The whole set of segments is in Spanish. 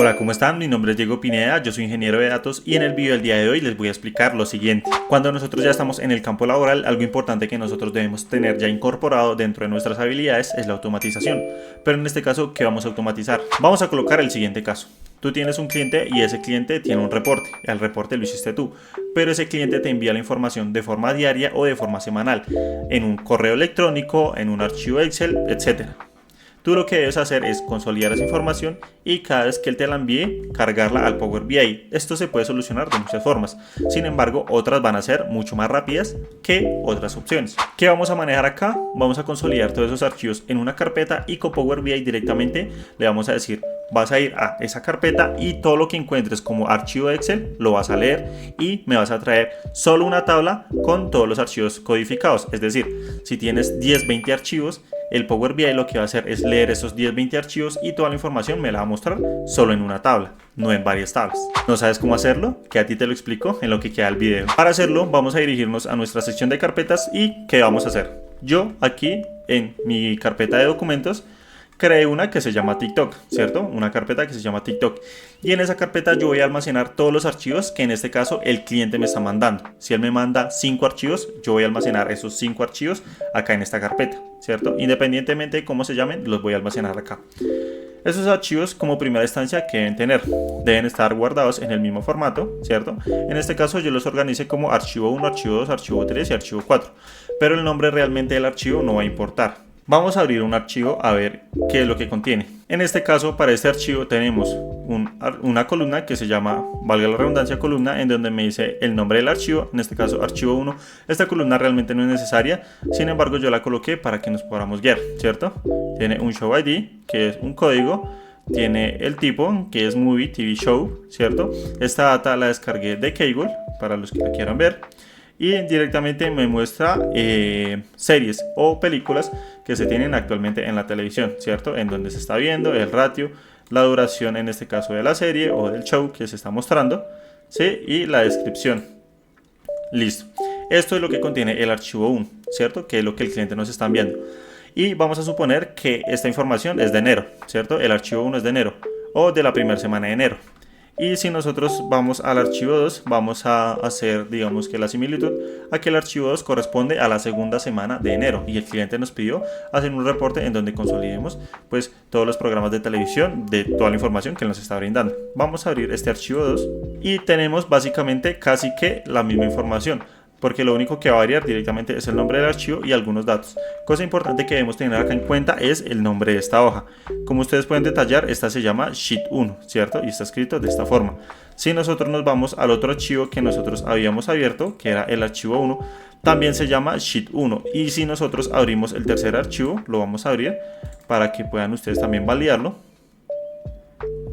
Hola, ¿cómo están? Mi nombre es Diego Pineda, yo soy ingeniero de datos y en el video del día de hoy les voy a explicar lo siguiente. Cuando nosotros ya estamos en el campo laboral, algo importante que nosotros debemos tener ya incorporado dentro de nuestras habilidades es la automatización. Pero en este caso, ¿qué vamos a automatizar? Vamos a colocar el siguiente caso. Tú tienes un cliente y ese cliente tiene un reporte. El reporte lo hiciste tú, pero ese cliente te envía la información de forma diaria o de forma semanal, en un correo electrónico, en un archivo Excel, etcétera. Tú lo que debes hacer es consolidar esa información y cada vez que él te la envíe, cargarla al Power BI. Esto se puede solucionar de muchas formas. Sin embargo, otras van a ser mucho más rápidas que otras opciones. ¿Qué vamos a manejar acá? Vamos a consolidar todos esos archivos en una carpeta y con Power BI directamente le vamos a decir: vas a ir a esa carpeta y todo lo que encuentres como archivo Excel lo vas a leer y me vas a traer solo una tabla con todos los archivos codificados. Es decir, si tienes 10-20 archivos, el Power BI lo que va a hacer es leer esos 10-20 archivos y toda la información me la va a mostrar solo en una tabla, no en varias tablas. ¿No sabes cómo hacerlo? Que a ti te lo explico en lo que queda el video. Para hacerlo vamos a dirigirnos a nuestra sección de carpetas y ¿qué vamos a hacer? Yo aquí en mi carpeta de documentos creé una que se llama TikTok, ¿cierto? Una carpeta que se llama TikTok. Y en esa carpeta yo voy a almacenar todos los archivos que en este caso el cliente me está mandando. Si él me manda 5 archivos, yo voy a almacenar esos 5 archivos acá en esta carpeta, ¿cierto? Independientemente de cómo se llamen, los voy a almacenar acá. Esos archivos como primera instancia que deben tener, deben estar guardados en el mismo formato, ¿cierto? En este caso yo los organicé como archivo 1, archivo 2, archivo 3 y archivo 4. Pero el nombre realmente del archivo no va a importar. Vamos a abrir un archivo a ver qué es lo que contiene. En este caso, para este archivo tenemos una columna que se llama, valga la redundancia, columna, en donde me dice el nombre del archivo, en este caso archivo 1. Esta columna realmente no es necesaria, sin embargo yo la coloqué para que nos podamos guiar, ¿cierto? Tiene un show ID, que es un código. Tiene el tipo, que es Movie TV Show, ¿cierto? Esta data la descargué de Kaggle, para los que la quieran ver. Y directamente me muestra series o películas que se tienen actualmente en la televisión, ¿cierto? En donde se está viendo, el ratio, la duración en este caso de la serie o del show que se está mostrando, ¿sí? Y la descripción. Listo. Esto es lo que contiene el archivo 1, ¿cierto? Que es lo que el cliente nos está enviando. Y vamos a suponer que esta información es de enero, ¿cierto? El archivo 1 es de enero o de la primera semana de enero. Y si nosotros vamos al archivo 2, vamos a hacer, digamos que la similitud a que el archivo 2 corresponde a la segunda semana de enero y el cliente nos pidió hacer un reporte en donde consolidemos pues todos los programas de televisión de toda la información que nos está brindando. Vamos a abrir este archivo 2 y tenemos básicamente casi que la misma información, porque lo único que va a variar directamente es el nombre del archivo y algunos datos. Cosa importante que debemos tener acá en cuenta es el nombre de esta hoja. Como ustedes pueden detallar, esta se llama Sheet 1, ¿cierto? Y está escrito de esta forma. Si nosotros nos vamos al otro archivo que nosotros habíamos abierto, que era el archivo 1, también se llama Sheet 1. Y si nosotros abrimos el tercer archivo, lo vamos a abrir para que puedan ustedes también validarlo.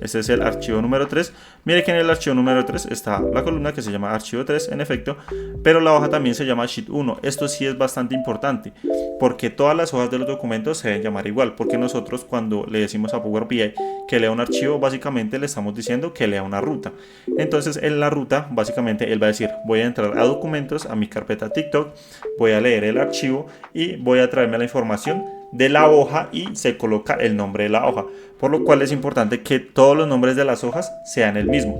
Este es el archivo número 3. Mire que en el archivo número 3 está la columna que se llama archivo 3, en efecto, pero la hoja también se llama Sheet 1. Esto sí es bastante importante, porque todas las hojas de los documentos se deben llamar igual, porque nosotros cuando le decimos a Power BI que lea un archivo, básicamente le estamos diciendo que lea una ruta. Entonces en la ruta, básicamente él va a decir: voy a entrar a documentos, a mi carpeta TikTok, voy a leer el archivo y voy a traerme la información de la hoja y se coloca el nombre de la hoja, por lo cual es importante que todos los nombres de las hojas sean el mismo.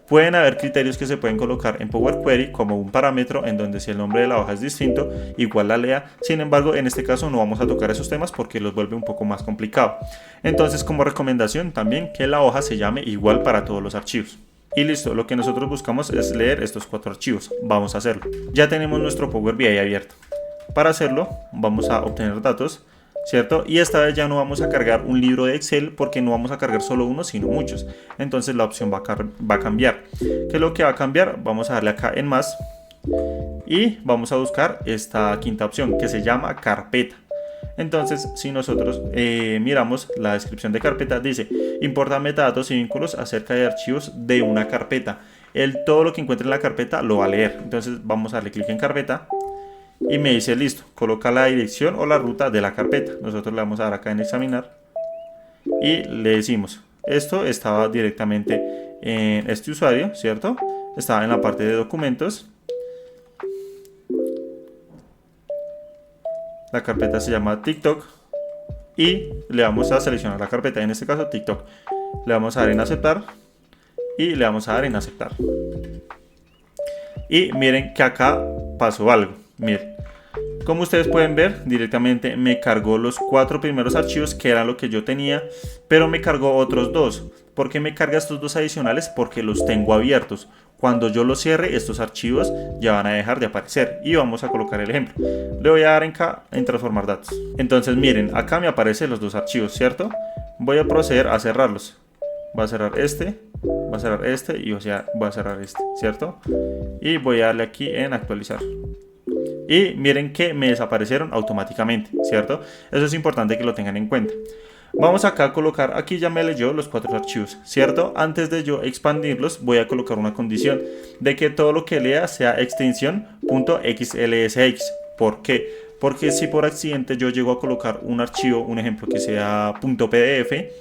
Pueden haber criterios que se pueden colocar en Power Query como un parámetro en donde si el nombre de la hoja es distinto, igual la lea. Sin embargo, en este caso no vamos a tocar esos temas porque los vuelve un poco más complicado. Entonces, como recomendación también que la hoja se llame igual para todos los archivos. Y listo, lo que nosotros buscamos es leer estos 4 archivos. Vamos a hacerlo. Ya tenemos nuestro Power BI abierto. Para hacerlo, vamos a obtener datos, ¿cierto? Y esta vez ya no vamos a cargar un libro de Excel porque no vamos a cargar solo uno, sino muchos. Entonces la opción va a cambiar. ¿Qué es lo que va a cambiar? Vamos a darle acá en más y vamos a buscar esta quinta opción que se llama carpeta. Entonces, si nosotros miramos la descripción de carpeta, dice: importa metadatos y vínculos acerca de archivos de una carpeta. Todo lo que encuentre en la carpeta lo va a leer. Entonces vamos a darle clic en carpeta y me dice: listo, coloca la dirección o la ruta de la carpeta. Nosotros le vamos a dar acá en examinar y le decimos: esto estaba directamente en este usuario, ¿cierto? Estaba en la parte de documentos. La carpeta se llama TikTok y le vamos a seleccionar la carpeta, en este caso TikTok. le vamos a dar en aceptar y le vamos a dar en aceptar. Y miren que acá pasó algo. Miren, como ustedes pueden ver, directamente me cargó los 4 primeros archivos, que era lo que yo tenía, pero me cargó otros 2. ¿Por qué me carga estos 2 adicionales? Porque los tengo abiertos. Cuando yo los cierre, estos archivos ya van a dejar de aparecer. Y vamos a colocar el ejemplo. Le voy a dar en transformar datos. Entonces miren, acá me aparecen los 2 archivos, ¿cierto? Voy a proceder a cerrarlos. Voy a cerrar este, voy a cerrar este y voy a cerrar este, ¿cierto? Y voy a darle aquí en actualizar. Y miren que me desaparecieron automáticamente, ¿cierto? Eso es importante que lo tengan en cuenta. Vamos acá a colocar, aquí ya me leyó los 4 archivos, ¿cierto? Antes de yo expandirlos, voy a colocar una condición de que todo lo que lea sea extensión .xlsx. ¿Por qué? Porque si por accidente yo llego a colocar un archivo, un ejemplo que sea .pdf,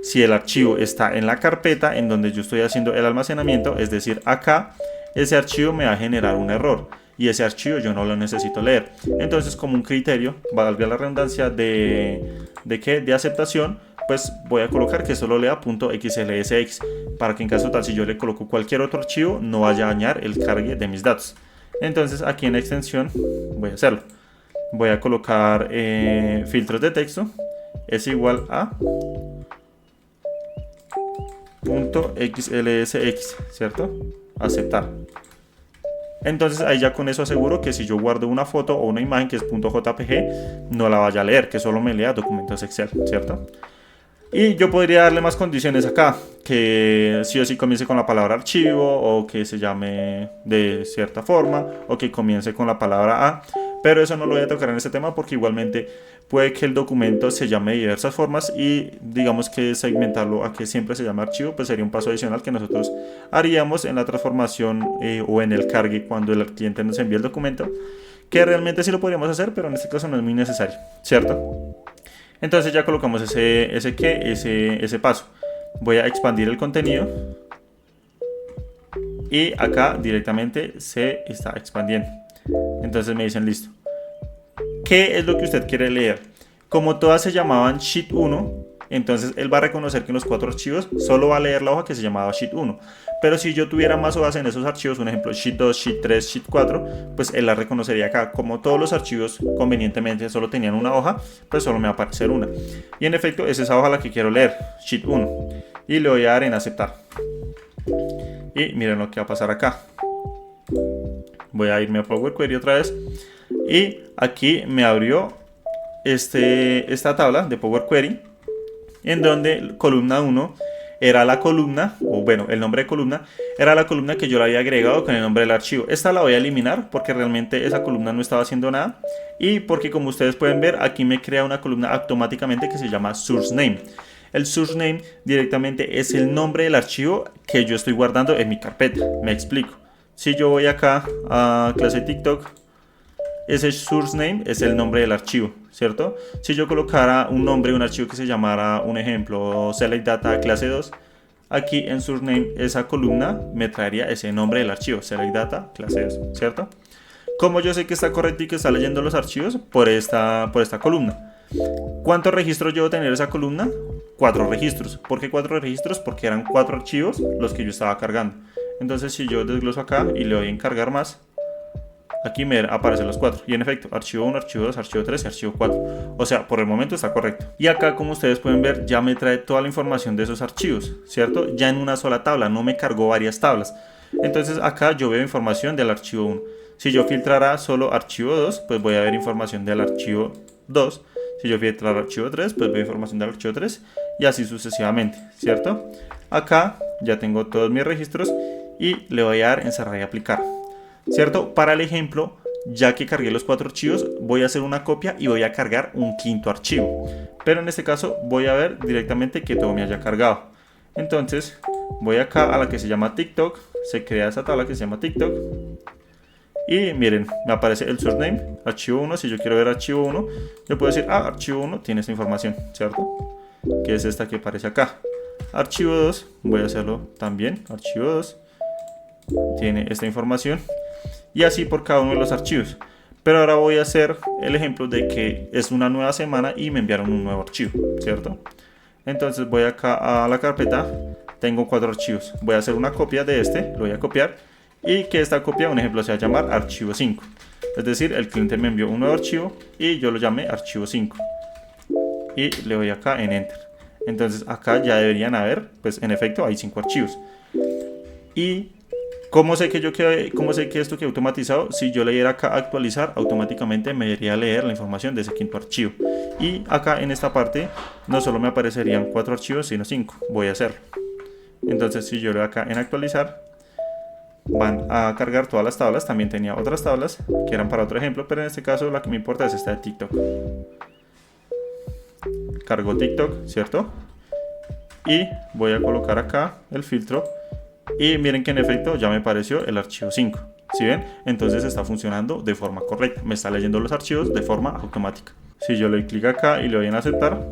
si el archivo está en la carpeta en donde yo estoy haciendo el almacenamiento, es decir, acá, ese archivo me va a generar un error. Y ese archivo yo no lo necesito leer. Entonces, como un criterio, valga la redundancia de aceptación, pues voy a colocar que solo lea .xlsx, para que en caso tal, si yo le coloco cualquier otro archivo, no vaya a dañar el cargue de mis datos. Entonces aquí en extensión voy a hacerlo. Voy a colocar filtros de texto es igual a .xlsx, ¿cierto? Aceptar. Entonces ahí ya con eso aseguro que si yo guardo una foto o una imagen que es .jpg, no la vaya a leer, que solo me lea documentos Excel, ¿cierto? Y yo podría darle más condiciones acá, que sí o sí comience con la palabra archivo, o que se llame de cierta forma, o que comience con la palabra A, pero eso no lo voy a tocar en este tema porque igualmente puede que el documento se llame de diversas formas y digamos que segmentarlo a que siempre se llame archivo, pues sería un paso adicional que nosotros haríamos en la transformación o en el cargue cuando el cliente nos envíe el documento, que realmente sí lo podríamos hacer, pero en este caso no es muy necesario, ¿cierto? Entonces ya colocamos ese paso. Voy a expandir el contenido y acá directamente se está expandiendo. Entonces me dicen listo. ¿Qué es lo que usted quiere leer? Como todas se llamaban Sheet 1, entonces él va a reconocer que en los 4 archivos solo va a leer la hoja que se llamaba Sheet 1. Pero si yo tuviera más hojas en esos archivos, un ejemplo Sheet 2, Sheet 3, Sheet 4, pues él la reconocería acá. Como todos los archivos convenientemente solo tenían una hoja, pues solo me va a aparecer una. Y en efecto es esa hoja la que quiero leer, Sheet 1. Y le voy a dar en aceptar. Y miren lo que va a pasar acá. Voy a irme a Power Query otra vez. Y aquí me abrió esta tabla de Power Query, en donde columna 1 era la columna, o bueno, el nombre de columna era la columna que yo le había agregado con el nombre del archivo. Esta la voy a eliminar porque realmente esa columna no estaba haciendo nada, y porque como ustedes pueden ver aquí me crea una columna automáticamente que se llama Source Name. El Source Name directamente es el nombre del archivo que yo estoy guardando en mi carpeta. Me explico. Si yo voy acá a clase TikTok, ese source name es el nombre del archivo, ¿cierto? Si yo colocara un nombre de un archivo que se llamara, un ejemplo, select data clase 2, aquí en source name esa columna me traería ese nombre del archivo, select data clase 2, ¿cierto? ¿Cómo yo sé que está correcto y que está leyendo los archivos? Por esta columna. ¿Cuántos registros debo tener esa columna? 4 registros. ¿Por qué 4 registros? Porque eran 4 archivos los que yo estaba cargando. Entonces si yo desgloso acá y le doy en cargar más, aquí me aparecen los 4. Y en efecto, archivo 1, archivo 2, archivo 3 y archivo 4. O sea, por el momento está correcto. Y acá, como ustedes pueden ver, ya me trae toda la información de esos archivos, ¿cierto? Ya en una sola tabla, no me cargó varias tablas. Entonces acá yo veo información del archivo 1. Si yo filtrara solo archivo 2, pues voy a ver información del archivo 2. Si yo filtrara archivo 3, pues veo información del archivo 3 y así sucesivamente, ¿cierto? Acá ya tengo todos mis registros y le voy a dar en cerrar y aplicar, ¿cierto? Para el ejemplo, ya que cargué los 4 archivos, voy a hacer una copia y voy a cargar un 5.º archivo. Pero en este caso voy a ver directamente que todo me haya cargado. Entonces voy acá a la que se llama TikTok, se crea esa tabla que se llama TikTok. Y miren, me aparece el source name, archivo 1, si yo quiero ver archivo 1, yo puedo decir, archivo 1 tiene esta información, ¿cierto? Que es esta que aparece acá. Archivo 2, voy a hacerlo también, archivo 2, tiene esta información. Y así por cada uno de los archivos. Pero ahora voy a hacer el ejemplo de que es una nueva semana y me enviaron un nuevo archivo, ¿cierto? Entonces voy acá a la carpeta, tengo 4 archivos, voy a hacer una copia de este, lo voy a copiar y que esta copia, un ejemplo, se va a llamar archivo 5. Es decir, el cliente me envió un nuevo archivo y yo lo llamé archivo 5 y le doy acá en enter. Entonces acá ya deberían haber, pues en efecto hay 5 archivos. Y ¿cómo sé que esto quedó automatizado? Si yo le diera acá actualizar, automáticamente me iría a leer la información de ese quinto archivo. Y acá en esta parte no solo me aparecerían 4 archivos, sino 5. Voy a hacerlo. Entonces si yo le doy acá en actualizar, van a cargar todas las tablas. También tenía otras tablas que eran para otro ejemplo, pero en este caso la que me importa es esta de TikTok. Cargo TikTok, ¿cierto? Y voy a colocar acá el filtro. Y miren que en efecto ya me apareció el archivo 5. ¿Sí ven? Entonces está funcionando de forma correcta. Me está leyendo los archivos de forma automática. Si yo le doy clic acá y le doy en aceptar,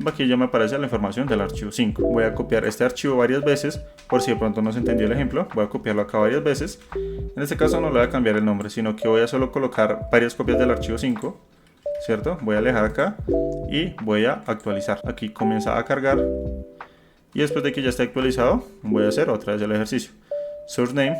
aquí ya me aparece la información del archivo 5. Voy a copiar este archivo varias veces, por si de pronto no se entendió el ejemplo. Voy a copiarlo acá varias veces. En este caso no le voy a cambiar el nombre, sino que voy a solo colocar varias copias del archivo 5, ¿cierto? Voy a alejar acá y voy a actualizar. Aquí comienza a cargar. Y después de que ya esté actualizado, voy a hacer otra vez el ejercicio. Source name.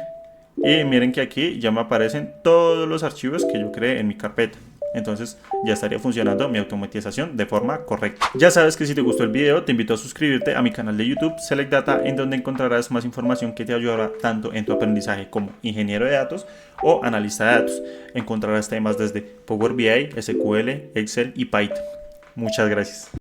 Y miren que aquí ya me aparecen todos los archivos que yo creé en mi carpeta. Entonces ya estaría funcionando mi automatización de forma correcta. Ya sabes que si te gustó el video, te invito a suscribirte a mi canal de YouTube Select Data, en donde encontrarás más información que te ayudará tanto en tu aprendizaje como ingeniero de datos o analista de datos. Encontrarás temas desde Power BI, SQL, Excel y Python. Muchas gracias.